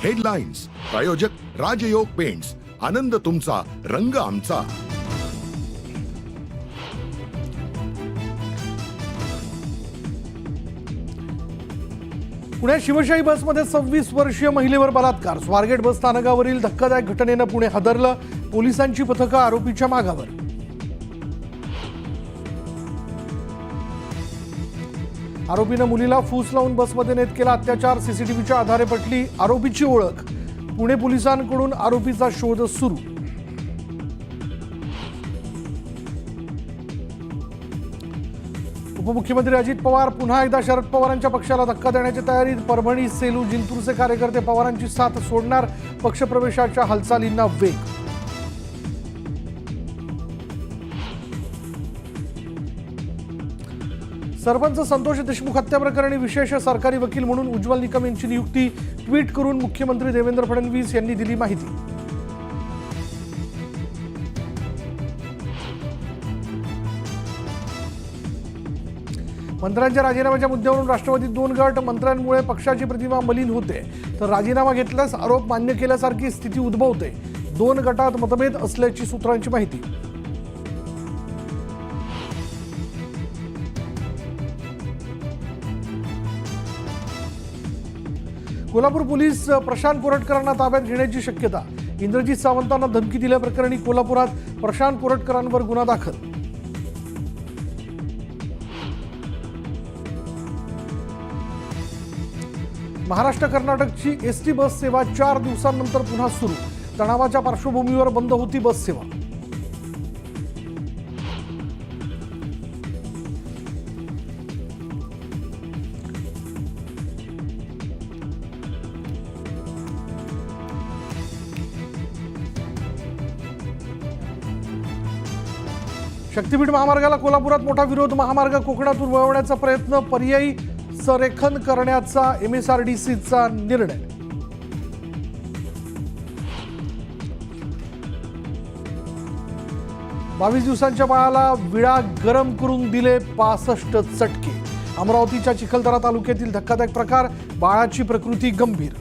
Headlines प्रायोजक राजयोग paints, आनंद तुमचा, रंग आमचा. पुणे शिवशाही बसमध्ये 26 वर्षीय महिलेवर बलात्कार. स्वारगेट बस स्थानकावरील धक्कादायक घटनेनं पुणे हादरलं. पोलिसांची पथकं आरोपीच्या मागावर. आरोपीनं मुलीला फूस लावून बसमध्ये नेत केला अत्याचार. सीसीटीव्हीच्या आधारे पटली आरोपीची ओळख. पुणे पोलिसांकडून आरोपीचा शोध सुरू. उपमुख्यमंत्री अजित पवार पुन्हा एकदा शरद पवारांच्या पक्षाला धक्का देण्याची तयारी. परभणी, सेलू, जिंतूरचे कार्यकर्ते पवारांची साथ सोडणार. पक्षप्रवेशाच्या हालचालींना वेग. सरपंच संतोष देशमुख हत्या प्रकरणी विशेष सरकारी वकील म्हणून उज्ज्वल निकम यांची नियुक्ती. ट्विट करून मुख्यमंत्री देवेंद्र फडणवीस यांनी दिली माहिती. मंत्र्यांच्या राजीनाम्याच्या मुद्द्यावरून राष्ट्रवादीत 2 गट. मंत्र्यांमुळे पक्षाची प्रतिमा मलिन होते तर राजीनामा घेतल्यास आरोप मान्य केल्यासारखी स्थिती उद्भवते. 2 गटात मतभेद असल्याची सूत्रांची माहिती. कोल्हापूर पोलीस प्रशांत कोरटकरांना ताब्यात घेण्याची शक्यता. इंद्रजित सावंतांना धमकी दिल्याप्रकरणी कोल्हापुरात प्रशांत कोरटकरांवर गुन्हा दाखल. महाराष्ट्र कर्नाटकची एसटी बस सेवा 4 दिवसांनंतर पुन्हा सुरू. तणावाच्या पार्श्वभूमीवर बंद होती बस सेवा. शक्तीपीठ महामार्गाला कोल्हापुरात मोठा विरोध. महामार्ग कोकणातून वळवण्याचा प्रयत्न. पर्यायी संरेखन करण्याचा MSRDCचा निर्णय. बावीस दिवसांच्या बाळाला विळा गरम करून दिले 65 चटके. अमरावतीच्या चिखलदरा तालुक्यातील धक्कादायक प्रकार. बाळाची प्रकृती गंभीर.